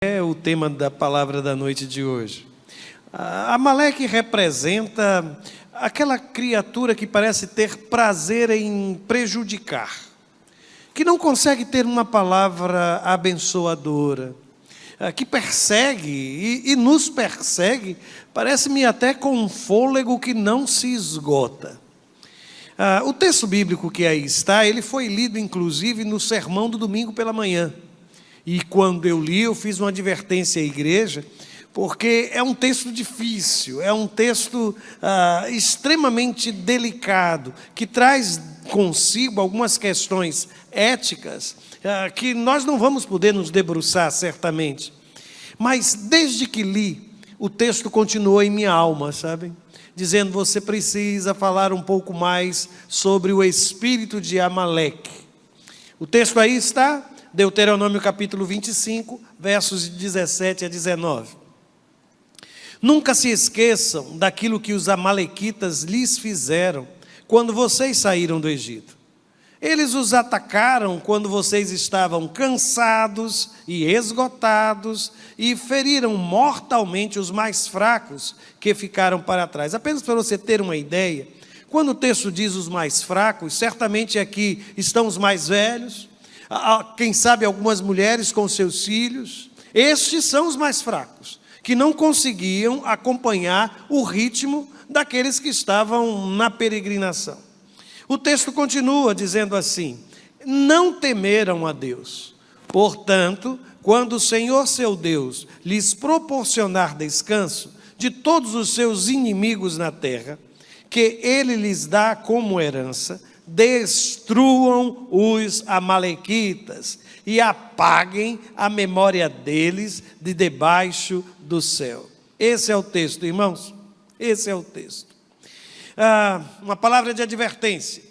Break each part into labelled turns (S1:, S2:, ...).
S1: É o tema da palavra da noite de hoje. Amaleque representa aquela criatura que parece ter prazer em prejudicar, que não consegue ter uma palavra abençoadora, que persegue e nos persegue, parece-me até com um fôlego que não se esgota. O texto bíblico que aí está, ele foi lido inclusive no sermão do domingo pela manhã. E quando eu li, eu fiz uma advertência à igreja, porque é um texto difícil, é um texto extremamente delicado, que traz consigo algumas questões éticas, que nós não vamos poder nos debruçar certamente. Mas desde que li, o texto continuou em minha alma, sabe? Dizendo, você precisa falar um pouco mais sobre o espírito de Amaleque. O texto aí está, Deuteronômio capítulo 25, versos 17 a 19. Nunca se esqueçam daquilo que os amalequitas lhes fizeram quando vocês saíram do Egito. Eles os atacaram quando vocês estavam cansados e esgotados e feriram mortalmente os mais fracos que ficaram para trás. Apenas para você ter uma ideia, quando o texto diz os mais fracos, certamente aqui estão os mais velhos, quem sabe algumas mulheres com seus filhos. Estes são os mais fracos, que não conseguiam acompanhar o ritmo daqueles que estavam na peregrinação. O texto continua dizendo assim: não temeram a Deus. Portanto, quando o Senhor seu Deus lhes proporcionar descanso de todos os seus inimigos na terra, que ele lhes dá como herança, destruam os amalequitas e apaguem a memória deles de debaixo do céu. Esse é o texto, irmãos. Esse é o texto. Uma palavra de advertência: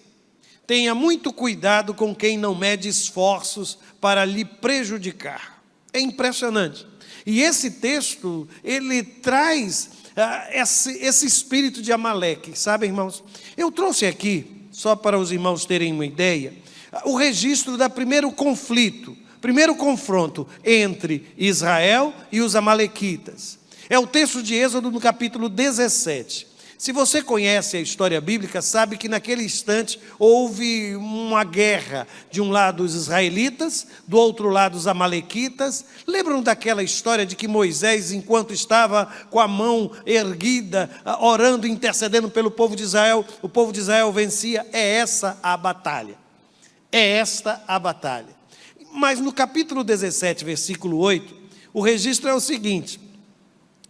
S1: tenha muito cuidado com quem não mede esforços para lhe prejudicar. É impressionante. E esse texto, ele traz esse espírito de Amaleque, sabe, irmãos? Eu trouxe aqui, só para os irmãos terem uma ideia, o registro do primeiro conflito, primeiro confronto entre Israel e os amalequitas. É o texto de Êxodo no capítulo 17. Se você conhece a história bíblica, sabe que naquele instante houve uma guerra. De um lado os israelitas, do outro lado os amalequitas. Lembram daquela história de que Moisés, enquanto estava com a mão erguida, orando, intercedendo pelo povo de Israel, o povo de Israel vencia? É essa a batalha. É esta a batalha. Mas no capítulo 17, versículo 8, o registro é o seguinte: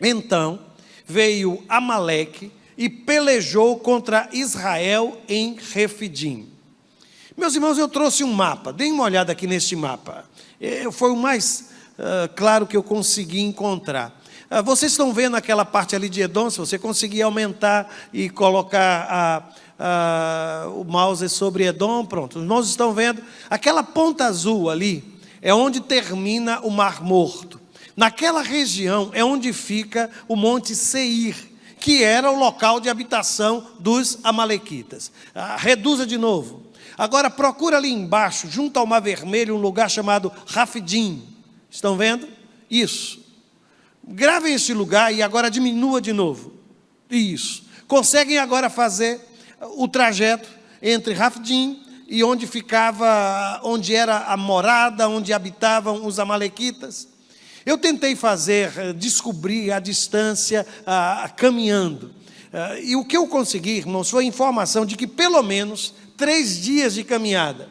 S1: então veio Amaleque e pelejou contra Israel em Refidim. Meus irmãos, eu trouxe um mapa. Deem uma olhada aqui neste mapa. Foi o mais claro que eu consegui encontrar. Vocês estão vendo aquela parte ali de Edom? Se você conseguir aumentar e colocar o mouse sobre Edom, pronto. Os irmãos estão vendo? Aquela ponta azul ali é onde termina o Mar Morto. Naquela região é onde fica o Monte Seir, que era o local de habitação dos amalequitas. Reduza de novo. Agora procura ali embaixo, junto ao Mar Vermelho, um lugar chamado Rafidim. Estão vendo? Isso. Gravem este lugar e agora diminua de novo. Isso. Conseguem agora fazer o trajeto entre Rafidim e onde ficava, onde era a morada, onde habitavam os amalequitas? Eu tentei descobrir a distância caminhando. E o que eu consegui, irmãos, foi a informação de que pelo menos 3 dias de caminhada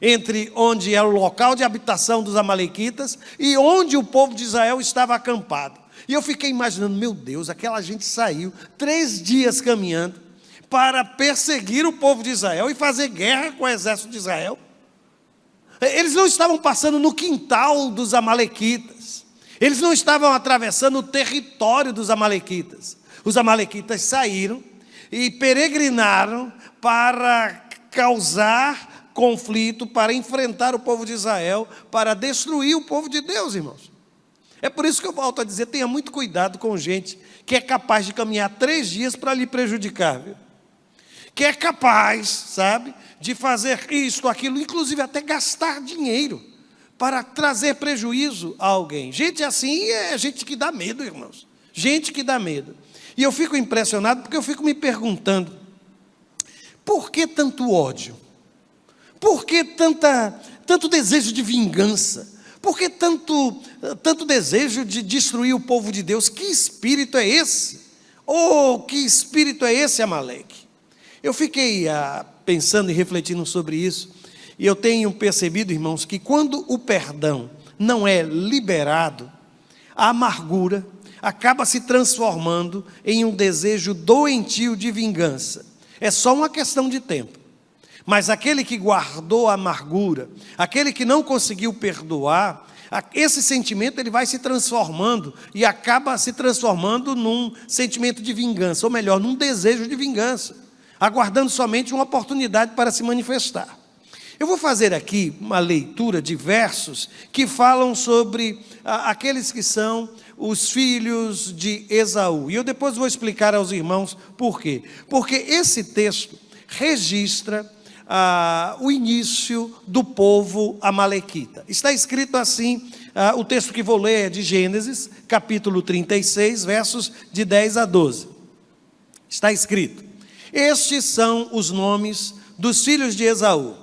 S1: entre onde era o local de habitação dos amalequitas e onde o povo de Israel estava acampado. E eu fiquei imaginando, meu Deus, aquela gente saiu 3 dias caminhando para perseguir o povo de Israel e fazer guerra com o exército de Israel. Eles não estavam passando no quintal dos amalequitas. Eles não estavam atravessando o território dos amalequitas. Os amalequitas saíram e peregrinaram para causar conflito, para enfrentar o povo de Israel, para destruir o povo de Deus, irmãos. É por isso que eu volto a dizer, tenha muito cuidado com gente que é capaz de caminhar 3 dias para lhe prejudicar, viu? Que é capaz, sabe, de fazer isto, aquilo, inclusive até gastar dinheiro para trazer prejuízo a alguém. Gente assim é gente que dá medo, irmãos. Gente que dá medo. E eu fico impressionado porque eu fico me perguntando, por que tanto ódio? Por que tanto desejo de vingança? Por que tanto desejo de destruir o povo de Deus? Que espírito é esse? Que espírito é esse, Amaleque? Eu fiquei pensando e refletindo sobre isso, e eu tenho percebido, irmãos, que quando o perdão não é liberado, a amargura acaba se transformando em um desejo doentio de vingança. É só uma questão de tempo. Mas aquele que guardou a amargura, aquele que não conseguiu perdoar, esse sentimento ele vai se transformando e acaba se transformando num sentimento de vingança, ou melhor, num desejo de vingança, aguardando somente uma oportunidade para se manifestar. Eu vou fazer aqui uma leitura de versos que falam sobre aqueles que são os filhos de Esaú. E eu depois vou explicar aos irmãos por quê. Porque esse texto registra o início do povo amalequita. Está escrito assim, o texto que vou ler é de Gênesis, capítulo 36, versos de 10 a 12. Está escrito: estes são os nomes dos filhos de Esaú.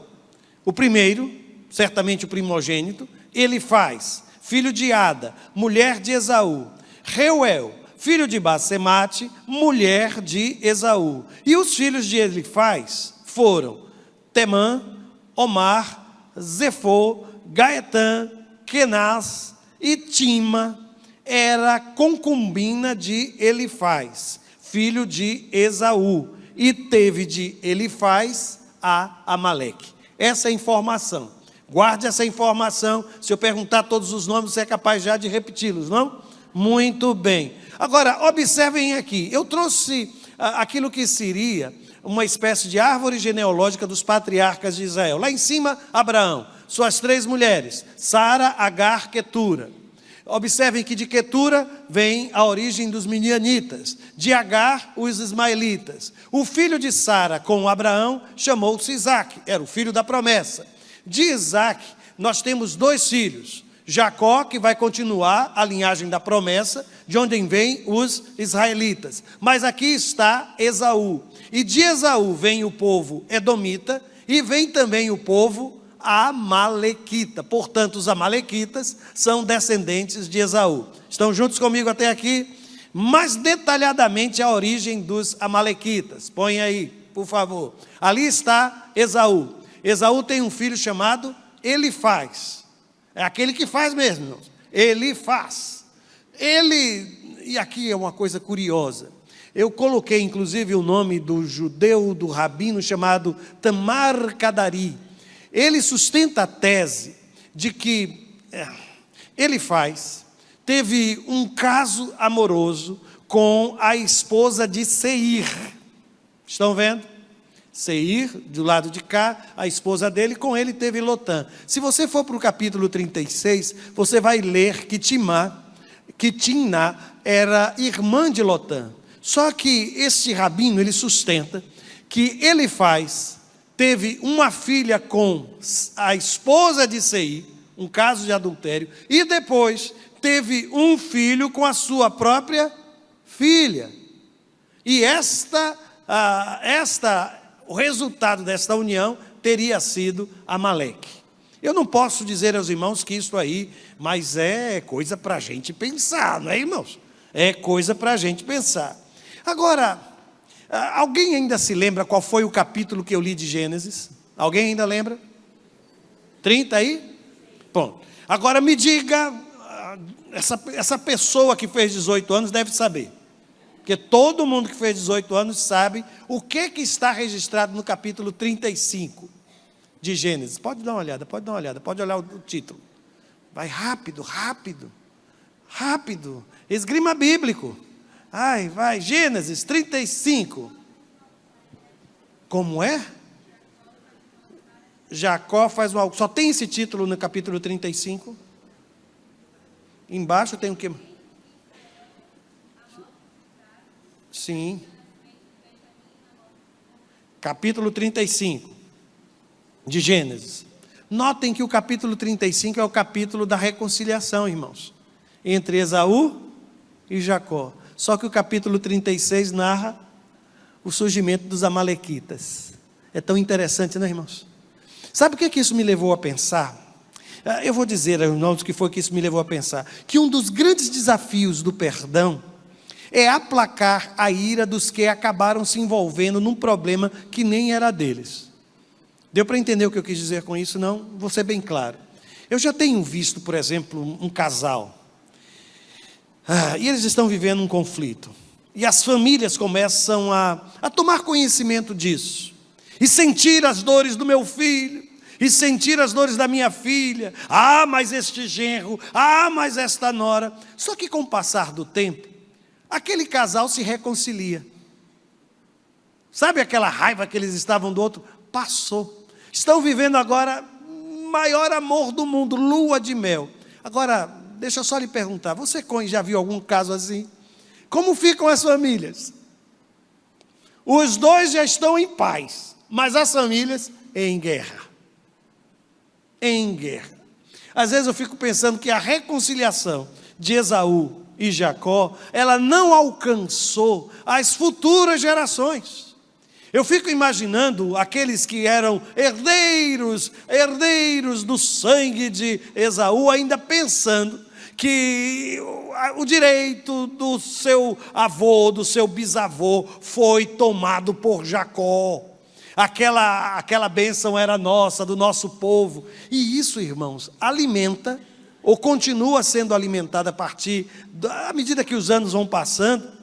S1: O primeiro, certamente o primogênito, Elifaz, filho de Ada, mulher de Esaú. Reuel, filho de Basemate, mulher de Esaú. E os filhos de Elifaz foram Temã, Omar, Zefô, Gaetã, Kenaz e Tima, era concubina de Elifaz, filho de Esaú, e teve de Elifaz a Amaleque. Essa é a informação. Guarde essa informação. Se eu perguntar todos os nomes, você é capaz já de repeti-los, não? Muito bem. Agora, observem aqui. Eu trouxe aquilo que seria uma espécie de árvore genealógica dos patriarcas de Israel. Lá em cima, Abraão, suas 3 mulheres, Sara, Agar, Quetura. Observem que de Quetura vem a origem dos Midianitas, de Agar, os ismaelitas. O filho de Sara com Abraão chamou-se Isaque, era o filho da promessa. De Isaque, nós temos 2 filhos, Jacó, que vai continuar a linhagem da promessa, de onde vêm os israelitas. Mas aqui está Esaú. E de Esaú vem o povo edomita, e vem também o povo amalequita. Portanto, os amalequitas são descendentes de Esaú. Estão juntos comigo até aqui? Mais detalhadamente a origem dos amalequitas. Põe aí, por favor. Ali está Esaú. Esaú tem um filho chamado Elifaz. É aquele que faz mesmo, irmãos. Elifaz. E aqui é uma coisa curiosa. Eu coloquei, inclusive, o nome do judeu, do rabino, chamado Tamar Kadari. Ele sustenta a tese de que Elifaz teve um caso amoroso com a esposa de Seir. Estão vendo? Seir, do lado de cá, a esposa dele, com ele teve Lotã. Se você for para o capítulo 36, você vai ler que Timná era irmã de Lotã. Só que este rabino, ele sustenta que Elifaz teve uma filha com a esposa de Seir, um caso de adultério, e depois teve um filho com a sua própria filha. E o resultado desta união teria sido Amaleque. Eu não posso dizer aos irmãos que isso aí, mas é coisa para a gente pensar, não é, irmãos? É coisa para a gente pensar. Agora, alguém ainda se lembra qual foi o capítulo que eu li de Gênesis? Alguém ainda lembra? 30 aí? Bom, agora me diga, essa pessoa que fez 18 anos deve saber. Porque todo mundo que fez 18 anos sabe o que está registrado no capítulo 35 de Gênesis. Pode dar uma olhada, pode olhar o título. Vai rápido. Esgrima bíblico. Vai, Gênesis 35. Como é? Jacó faz uma... Só tem esse título no capítulo 35? Embaixo tem o quê? Sim. Capítulo 35 de Gênesis. Notem que o capítulo 35 é o capítulo da reconciliação, irmãos, entre Esaú e Jacó. Só que o capítulo 36 narra o surgimento dos amalequitas. É tão interessante, né, irmãos? Sabe o que isso me levou a pensar? Eu vou dizer, irmãos, o que foi que isso me levou a pensar. Que um dos grandes desafios do perdão é aplacar a ira dos que acabaram se envolvendo num problema que nem era deles. Deu para entender o que eu quis dizer com isso? Não? Vou ser bem claro. Eu já tenho visto, por exemplo, um casal. E eles estão vivendo um conflito. E as famílias começam a tomar conhecimento disso. E sentir as dores do meu filho. E sentir as dores da minha filha. Mas este genro. Mas esta nora. Só que com o passar do tempo, aquele casal se reconcilia. Sabe aquela raiva que eles estavam do outro? Passou. Estão vivendo agora o maior amor do mundo, lua de mel. Agora, deixa eu só lhe perguntar, você já viu algum caso assim? Como ficam as famílias? Os dois já estão em paz, mas as famílias em guerra. Em guerra. Às vezes eu fico pensando que a reconciliação de Esaú e Jacó, ela não alcançou as futuras gerações. Eu fico imaginando aqueles que eram herdeiros do sangue de Esaú, ainda pensando que o direito do seu avô, do seu bisavô, foi tomado por Jacó. Aquela bênção era nossa, do nosso povo. E isso, irmãos, alimenta, ou continua sendo alimentada à medida que os anos vão passando.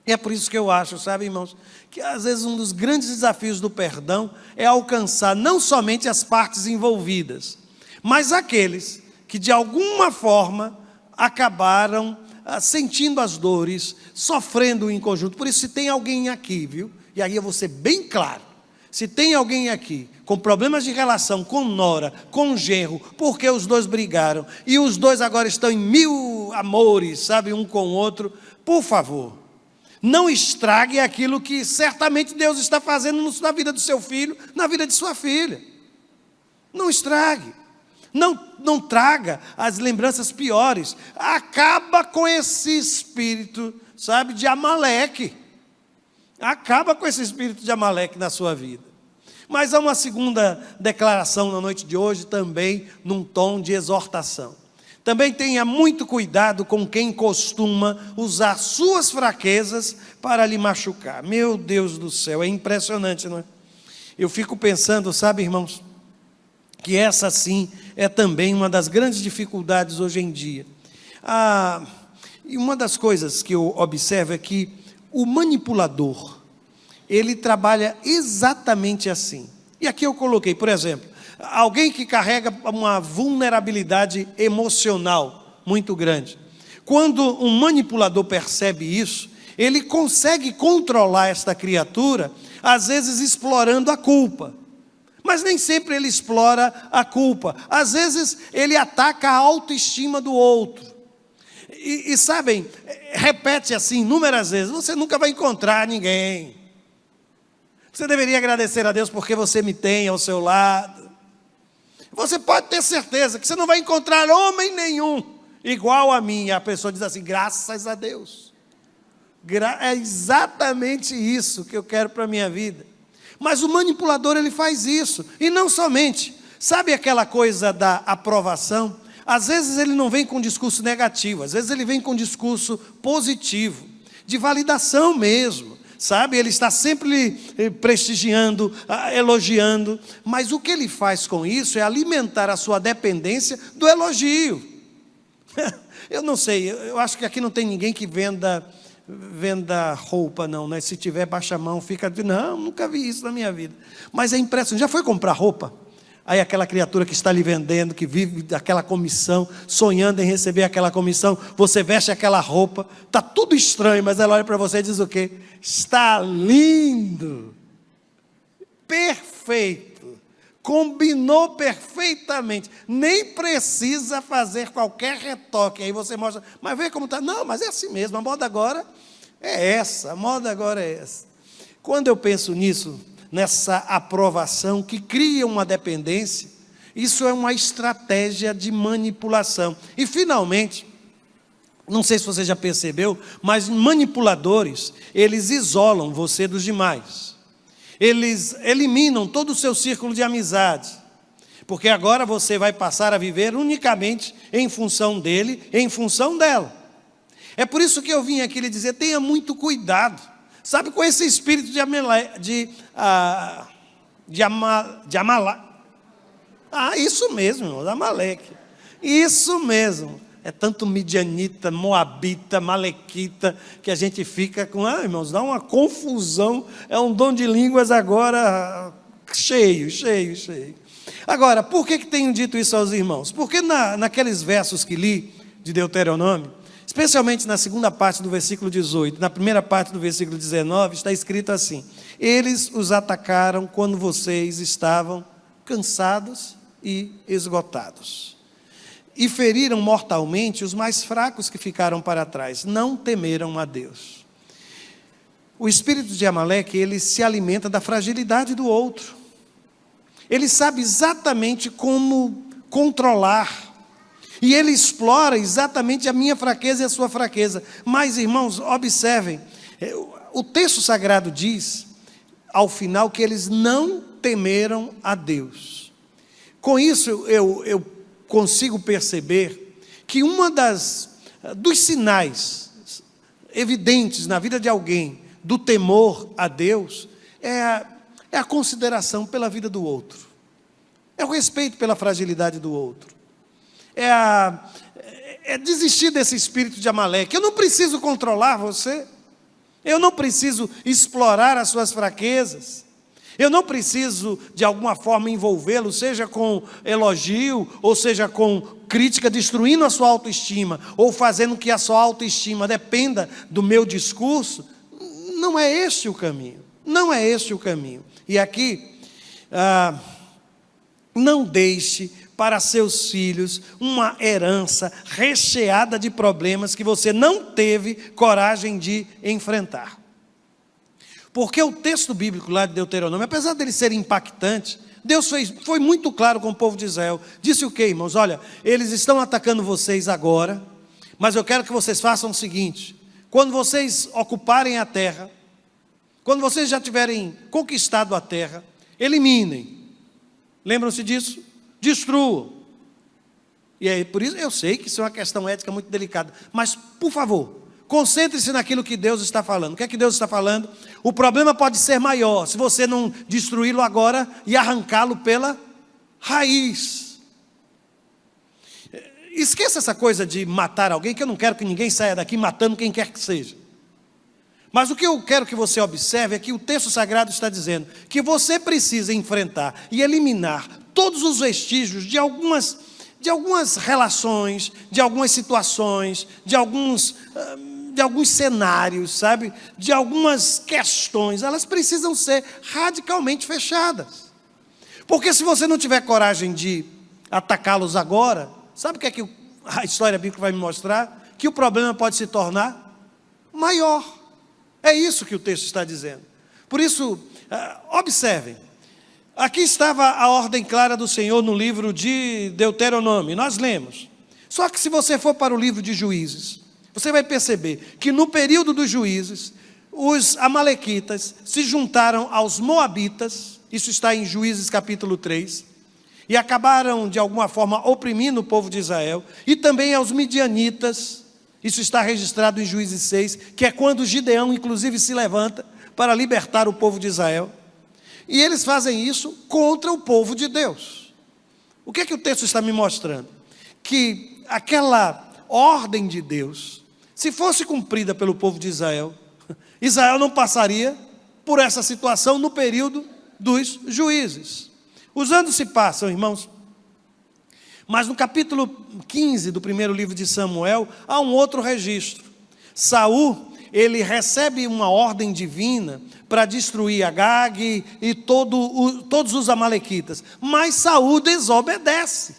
S1: E é por isso que eu acho, sabe, irmãos, que às vezes um dos grandes desafios do perdão é alcançar não somente as partes envolvidas, mas aqueles que de alguma forma acabaram sentindo as dores, sofrendo em conjunto. Por isso, se tem alguém aqui, viu? E aí eu vou ser bem claro, se tem alguém aqui com problemas de relação com nora, com genro, porque os dois brigaram, e os dois agora estão em mil amores, sabe, um com o outro, por favor, não estrague aquilo que certamente Deus está fazendo na vida do seu filho, na vida de sua filha. Não estrague. Não traga as lembranças piores. Acaba com esse espírito, sabe, de Amaleque. Acaba com esse espírito de Amaleque na sua vida. Mas há uma segunda declaração na noite de hoje, também num tom de exortação. Também tenha muito cuidado com quem costuma usar suas fraquezas para lhe machucar. Meu Deus do céu, é impressionante, não é? Eu fico pensando, sabe, irmãos, que essa sim é também uma das grandes dificuldades hoje em dia. E uma das coisas que eu observo é que o manipulador, ele trabalha exatamente assim. E aqui eu coloquei, por exemplo, alguém que carrega uma vulnerabilidade emocional muito grande. Quando um manipulador percebe isso, ele consegue controlar esta criatura, às vezes explorando a culpa. Mas nem sempre ele explora a culpa. Às vezes ele ataca a autoestima do outro. E sabem, repete assim inúmeras vezes, você nunca vai encontrar ninguém. Você deveria agradecer a Deus porque você me tem ao seu lado. Você pode ter certeza que você não vai encontrar homem nenhum igual a mim. E a pessoa diz assim, graças a Deus. É exatamente isso que eu quero para a minha vida. Mas o manipulador, ele faz isso. E não somente. Sabe aquela coisa da aprovação? Às vezes ele não vem com discurso negativo. Às vezes ele vem com discurso positivo. De validação mesmo. Sabe, ele está sempre prestigiando, elogiando, mas o que ele faz com isso é alimentar a sua dependência do elogio. Eu não sei, eu acho que aqui não tem ninguém que venda roupa não, né? Se tiver, baixa a mão, não, nunca vi isso na minha vida. Mas é impressionante, já foi comprar roupa? Aí aquela criatura que está lhe vendendo, que vive daquela comissão, sonhando em receber aquela comissão, você veste aquela roupa, está tudo estranho, mas ela olha para você e diz o quê? Está lindo, perfeito, combinou perfeitamente, nem precisa fazer qualquer retoque, aí você mostra, mas vê como está, não, mas é assim mesmo, a moda agora é essa, a moda agora é essa. Quando eu penso nisso, nessa aprovação que cria uma dependência, Isso é uma estratégia de manipulação. E, finalmente, não sei se você já percebeu, mas manipuladores, eles isolam você dos demais. Eles eliminam todo o seu círculo de amizade, porque agora você vai passar a viver unicamente em função dele, em função dela. É por isso que eu vim aqui lhe dizer, tenha muito cuidado, sabe, com esse espírito isso mesmo, irmão, Amaleque, isso mesmo. É tanto midianita, moabita, malequita, que a gente fica com, irmãos, dá uma confusão, é um dom de línguas agora cheio. Agora, por que tenho dito isso aos irmãos? Porque naqueles versos que li, de Deuteronômio, especialmente na segunda parte do versículo 18, na primeira parte do versículo 19, está escrito assim: eles os atacaram quando vocês estavam cansados e esgotados, e feriram mortalmente os mais fracos que ficaram para trás, não temeram a Deus. O espírito de Amaleque, ele se alimenta da fragilidade do outro, ele sabe exatamente como controlar, e ele explora exatamente a minha fraqueza e a sua fraqueza. Mas, irmãos, observem, o texto sagrado diz, ao final, que eles não temeram a Deus. Com isso, eu consigo perceber que dos sinais evidentes na vida de alguém do temor a Deus é a consideração pela vida do outro, é o respeito pela fragilidade do outro, é desistir desse espírito de Amaleque. Eu não preciso controlar você, eu não preciso explorar as suas fraquezas, eu não preciso de alguma forma envolvê-lo, seja com elogio, ou seja com crítica, destruindo a sua autoestima, ou fazendo que a sua autoestima dependa do meu discurso. Não é este o caminho, não é este o caminho. E aqui, não deixe para seus filhos uma herança recheada de problemas que você não teve coragem de enfrentar. Porque o texto bíblico lá de Deuteronômio, apesar dele ser impactante, Deus foi muito claro com o povo de Israel. Disse o quê, irmãos? Olha, eles estão atacando vocês agora, mas eu quero que vocês façam o seguinte: quando vocês ocuparem a terra, quando vocês já tiverem conquistado a terra, eliminem. Lembram-se disso? Destruam. E aí, por isso, eu sei que isso é uma questão ética muito delicada, mas, por favor, concentre-se naquilo que Deus está falando. O que é que Deus está falando? O problema pode ser maior se você não destruí-lo agora e arrancá-lo pela raiz. Esqueça essa coisa de matar alguém, que eu não quero que ninguém saia daqui matando quem quer que seja. Mas o que eu quero que você observe é que o texto sagrado está dizendo que você precisa enfrentar e eliminar todos os vestígios de algumas relações, de algumas situações, de alguns cenários, sabe? De algumas questões. Elas precisam ser radicalmente fechadas. Porque se você não tiver coragem de atacá-los agora, sabe o que é que a história bíblica vai me mostrar? Que o problema pode se tornar maior. É isso que o texto está dizendo. Por isso, observem. Aqui estava a ordem clara do Senhor no livro de Deuteronômio. Nós lemos. Só que se você for para o livro de Juízes, você vai perceber que no período dos Juízes, os amalequitas se juntaram aos moabitas. Isso está em Juízes capítulo 3. E acabaram, de alguma forma, oprimindo o povo de Israel. E também aos midianitas. Isso está registrado em Juízes 6, que é quando Gideão, inclusive, se levanta para libertar o povo de Israel. E eles fazem isso contra o povo de Deus. O que é que o texto está me mostrando? Que aquela ordem de Deus, se fosse cumprida pelo povo de Israel, Israel não passaria por essa situação no período dos juízes. Os anos se passam, irmãos. Mas no capítulo 15 do primeiro livro de Samuel, há um outro registro. Saul, ele recebe uma ordem divina para destruir Agag e todos os amalequitas. Mas Saul desobedece.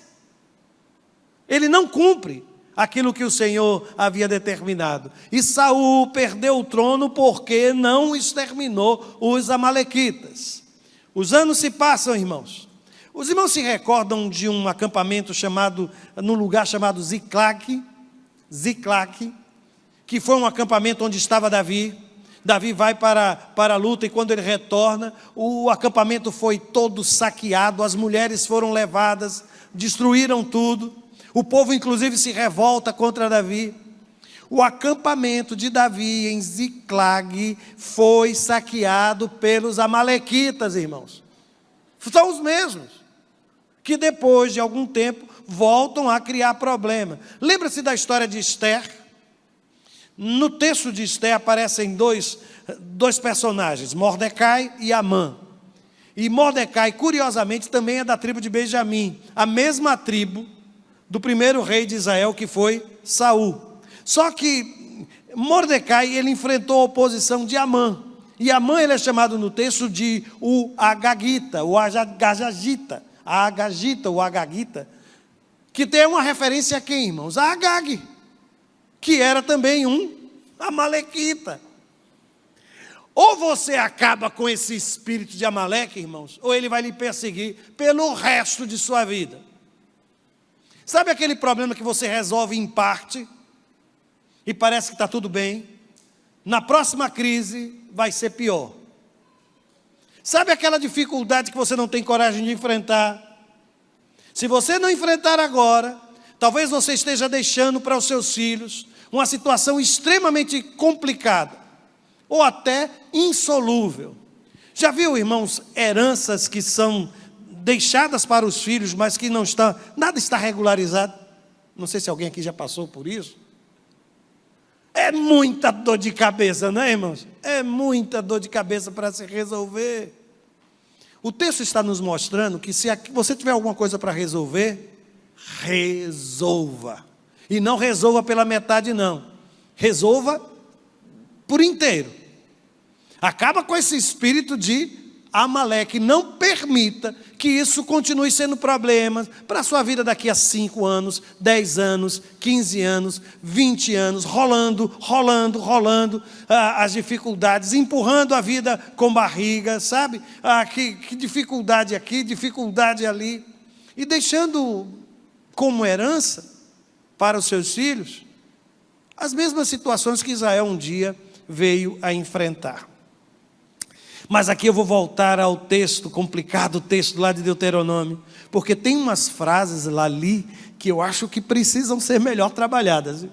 S1: Ele não cumpre aquilo que o Senhor havia determinado. E Saul perdeu o trono porque não exterminou os amalequitas. Os anos se passam, irmãos. Os irmãos se recordam de um acampamento num lugar chamado Ziclague, que foi um acampamento onde estava Davi. Davi vai para a luta e quando ele retorna, o acampamento foi todo saqueado, as mulheres foram levadas, destruíram tudo. O povo inclusive se revolta contra Davi. O acampamento de Davi em Ziclague foi saqueado pelos amalequitas, irmãos. São os mesmos que depois de algum tempo voltam a criar problema. Lembra-se da história de Esther? No texto de Esther aparecem dois personagens, Mordecai e Amã. E Mordecai, curiosamente, também é da tribo de Benjamim, a mesma tribo do primeiro rei de Israel, que foi Saul. Só que Mordecai, ele enfrentou a oposição de Amã. E Amã, ele é chamado no texto de o Agagita, que tem uma referência a quem, irmãos? A Agag, que era também um amalequita. Ou você acaba com esse espírito de Amaleque, irmãos, ou ele vai lhe perseguir pelo resto de sua vida. Sabe aquele problema que você resolve em parte e parece que está tudo bem? Na próxima crise vai ser pior. Sabe aquela dificuldade que você não tem coragem de enfrentar? Se você não enfrentar agora, talvez você esteja deixando para os seus filhos uma situação extremamente complicada, ou até insolúvel. Já viu, irmãos, heranças que são deixadas para os filhos, mas que nada está regularizado? Não sei se alguém aqui já passou por isso. É muita dor de cabeça, não é, irmãos? É muita dor de cabeça para se resolver. O texto está nos mostrando que se você tiver alguma coisa para resolver, resolva. E não resolva pela metade, não. Resolva por inteiro. Acaba com esse espírito de Amaleque. Não permita que isso continue sendo problema para a sua vida daqui a 5 anos, 10 anos, 15 anos, 20 anos, rolando as dificuldades, empurrando a vida com barriga, sabe? Que dificuldade aqui, dificuldade ali. E deixando como herança para os seus filhos as mesmas situações que Israel um dia veio a enfrentar. Mas aqui eu vou voltar ao texto complicado, o texto lá de Deuteronômio, porque tem umas frases lá ali que eu acho que precisam ser melhor trabalhadas.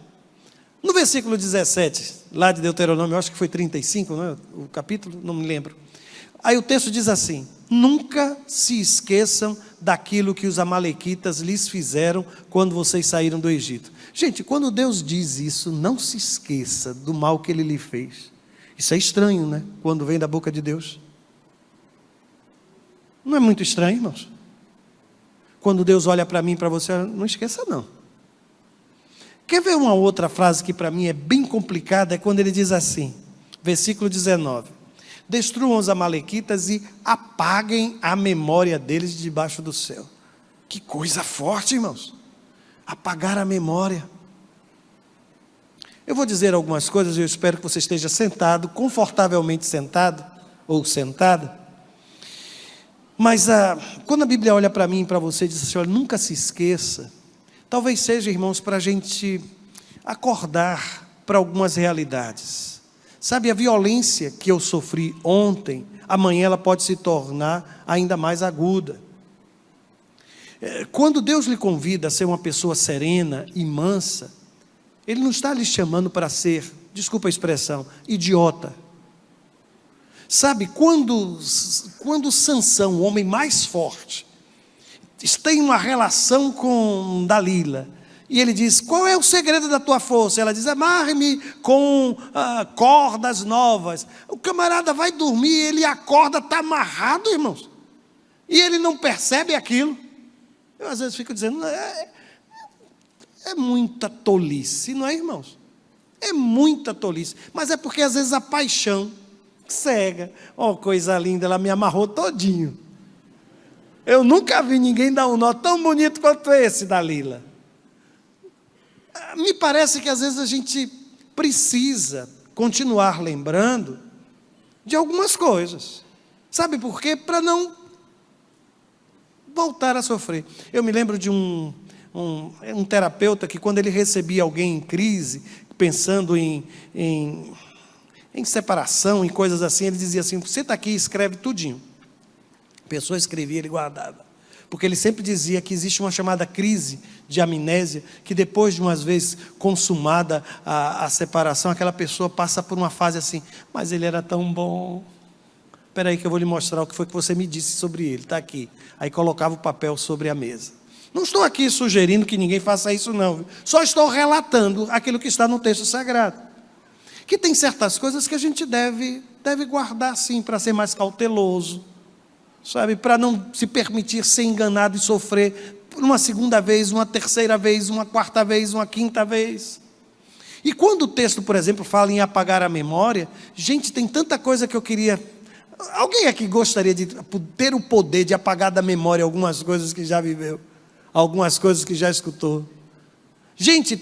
S1: No versículo 17, lá de Deuteronômio, eu acho que foi 35, não é? O capítulo, não me lembro. Aí o texto diz assim: nunca se esqueçam daquilo que os amalequitas lhes fizeram quando vocês saíram do Egito. Gente, quando Deus diz isso, não se esqueça do mal que Ele lhe fez. Isso é estranho, né? Quando vem da boca de Deus. Não é muito estranho, irmãos? Quando Deus olha para mim e para você, não esqueça não. Quer ver uma outra frase que para mim é bem complicada? É quando ele diz assim, versículo 19: destruam os amalequitas e apaguem a memória deles debaixo do céu. Que coisa forte, irmãos. Apagar a memória. Eu vou dizer algumas coisas e eu espero que você esteja sentado, confortavelmente sentado ou sentada. Mas quando a Bíblia olha para mim e para você e diz assim, olha, nunca se esqueça, talvez seja, irmãos, para a gente acordar para algumas realidades. Sabe, a violência que eu sofri ontem, amanhã ela pode se tornar ainda mais aguda. Quando Deus lhe convida a ser uma pessoa serena e mansa, Ele não está lhe chamando para ser, desculpa a expressão, idiota. Sabe, quando Sansão, o homem mais forte, tem uma relação com Dalila, e ele diz, qual é o segredo da tua força? Ela diz, amarre-me com cordas novas. O camarada vai dormir, ele acorda, está amarrado, irmãos. E ele não percebe aquilo. Eu às vezes fico dizendo, é muita tolice, não é, irmãos? É muita tolice. Mas é porque às vezes a paixão cega. Oh, coisa linda, ela me amarrou todinho. Eu nunca vi ninguém dar um nó tão bonito quanto esse, Dalila. Me parece que às vezes a gente precisa continuar lembrando de algumas coisas. Sabe por quê? Para não voltar a sofrer. Eu me lembro de um terapeuta que, quando ele recebia alguém em crise, pensando em separação, em coisas assim, ele dizia assim: você está aqui e escreve tudinho. A pessoa escrevia, ele guardava. Porque ele sempre dizia que existe uma chamada crise de amnésia, que depois de umas vezes consumada a separação, aquela pessoa passa por uma fase assim: mas ele era tão bom. Espera aí que eu vou lhe mostrar o que foi que você me disse sobre ele, está aqui. Aí colocava o papel sobre a mesa. Não estou aqui sugerindo que ninguém faça isso não, só estou relatando aquilo que está no texto sagrado. Que tem certas coisas que a gente deve guardar sim, para ser mais cauteloso, sabe, para não se permitir ser enganado e sofrer por uma segunda vez, uma terceira vez, uma quarta vez, uma quinta vez. E quando o texto, por exemplo, fala em apagar a memória, gente, tem tanta coisa que eu queria... Alguém aqui gostaria de ter o poder de apagar da memória algumas coisas que já viveu, algumas coisas que já escutou? Gente,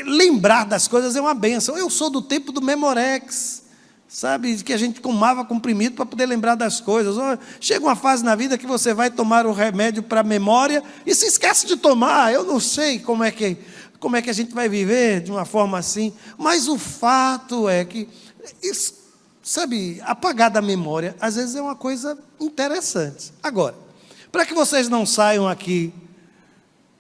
S1: lembrar das coisas é uma bênção. Eu sou do tempo do Memorex, sabe, que a gente tomava comprimido para poder lembrar das coisas. Chega uma fase na vida que você vai tomar o remédio para a memória e se esquece de tomar. Eu não sei como é que a gente vai viver de uma forma assim, mas o fato é que, sabe, apagar da memória às vezes é uma coisa interessante. Agora, para que vocês não saiam aqui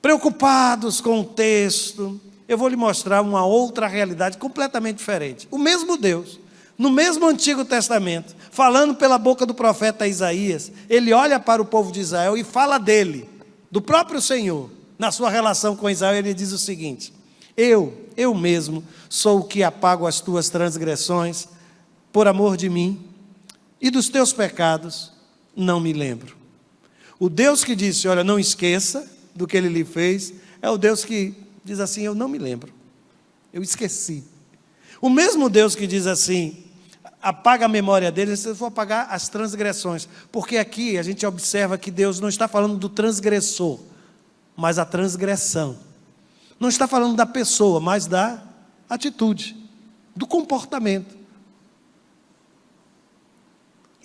S1: preocupados com o texto, eu vou lhe mostrar uma outra realidade completamente diferente. O mesmo Deus, no mesmo Antigo Testamento, falando pela boca do profeta Isaías, ele olha para o povo de Israel e fala dele, do próprio Senhor, na sua relação com Israel. Ele diz o seguinte: eu mesmo sou o que apago as tuas transgressões por amor de mim, e dos teus pecados não me lembro. O Deus que disse: olha, não esqueça do que ele lhe fez, é o Deus que diz assim: eu não me lembro, eu esqueci. O mesmo Deus que diz assim: apaga a memória deles, se eu for apagar as transgressões, porque aqui a gente observa que Deus não está falando do transgressor, mas a transgressão. Não está falando da pessoa, mas da atitude, do comportamento.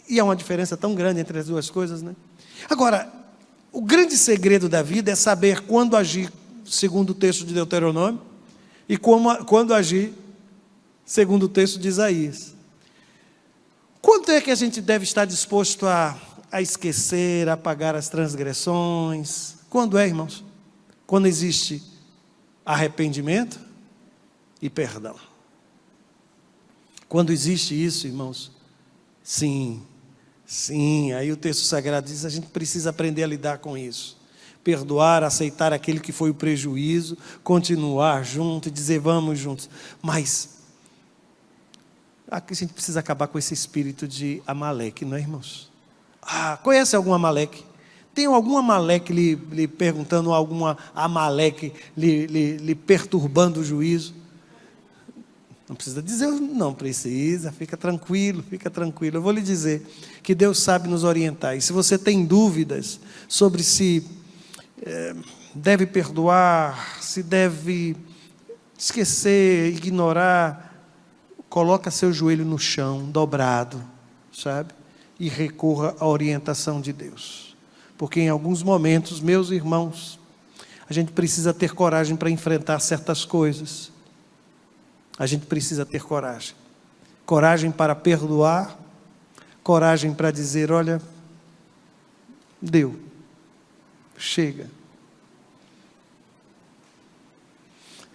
S1: E há uma diferença tão grande entre as duas coisas, né? Agora, o grande segredo da vida é saber quando agir segundo o texto de Deuteronômio e quando agir segundo o texto de Isaías. Quanto é que a gente deve estar disposto a esquecer, a apagar as transgressões? Quando é, irmãos? Quando existe arrependimento e perdão. Quando existe isso, irmãos, sim, aí o texto sagrado diz: a gente precisa aprender a lidar com isso. Perdoar, aceitar aquele que foi o prejuízo, continuar junto e dizer: vamos juntos. Mas aqui a gente precisa acabar com esse espírito de Amaleque, não é, irmãos? Conhece algum Amaleque? Tem algum Amaleque lhe perguntando, alguma Amaleque lhe perturbando o juízo? Não precisa dizer, não precisa, fica tranquilo. Eu vou lhe dizer que Deus sabe nos orientar. E se você tem dúvidas sobre se deve perdoar, se deve esquecer, ignorar, coloca seu joelho no chão, dobrado, sabe? E recorra à orientação de Deus. Porque em alguns momentos, meus irmãos, a gente precisa ter coragem para enfrentar certas coisas. A gente precisa ter coragem. Coragem para perdoar, coragem para dizer: olha, deu, chega.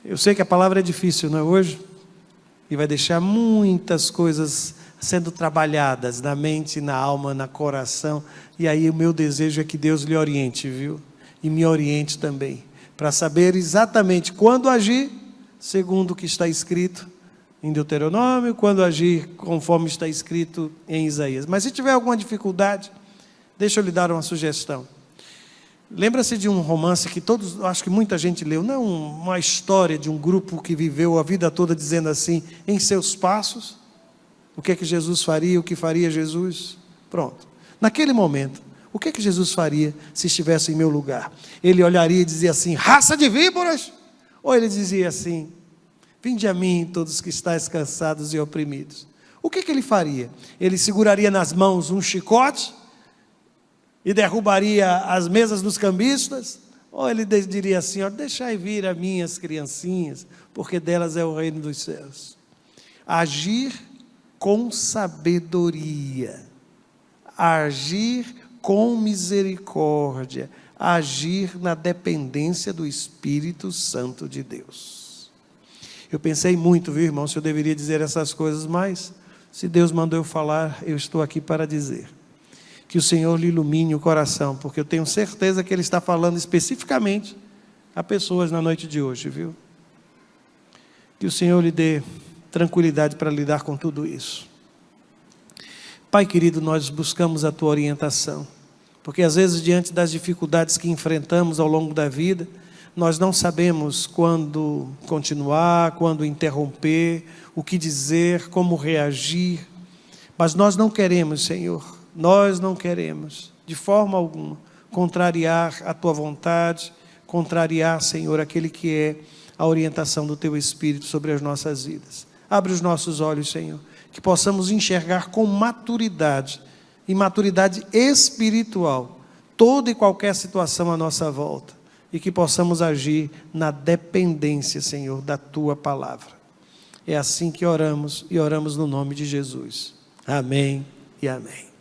S1: Eu sei que a palavra é difícil, não é, hoje? E vai deixar muitas coisas sendo trabalhadas na mente, na alma, no coração. E aí o meu desejo é que Deus lhe oriente, viu? E me oriente também, para saber exatamente quando agir segundo o que está escrito em Deuteronômio, quando agir conforme está escrito em Isaías. Mas se tiver alguma dificuldade, deixa eu lhe dar uma sugestão. Lembra-se de um romance que acho que muita gente leu, não é uma história de um grupo que viveu a vida toda dizendo assim: em seus passos, o que é que Jesus faria, o que faria Jesus? Pronto. Naquele momento, o que é que Jesus faria se estivesse em meu lugar? Ele olharia e dizia assim: raça de víboras? Ou ele dizia assim: vinde a mim todos que estáis cansados e oprimidos? O que é que ele faria? Ele seguraria nas mãos um chicote e derrubaria as mesas dos cambistas, ou ele diria assim: ó, deixai vir as minhas criancinhas, porque delas é o reino dos céus. Agir com sabedoria, agir com misericórdia, agir na dependência do Espírito Santo de Deus. Eu pensei muito, viu, irmão, se eu deveria dizer essas coisas, mas se Deus mandou eu falar, eu estou aqui para dizer. Que o Senhor lhe ilumine o coração, porque eu tenho certeza que Ele está falando especificamente a pessoas na noite de hoje, viu? Que o Senhor lhe dê tranquilidade para lidar com tudo isso. Pai querido, nós buscamos a Tua orientação, porque às vezes diante das dificuldades que enfrentamos ao longo da vida, nós não sabemos quando continuar, quando interromper, o que dizer, como reagir, mas nós não queremos, Senhor, nós não queremos, de forma alguma, contrariar a Tua vontade, contrariar, Senhor, aquele que é a orientação do Teu Espírito sobre as nossas vidas. Abre os nossos olhos, Senhor, que possamos enxergar com maturidade, e maturidade espiritual, toda e qualquer situação à nossa volta, e que possamos agir na dependência, Senhor, da Tua palavra. É assim que oramos, e oramos no nome de Jesus. Amém e amém.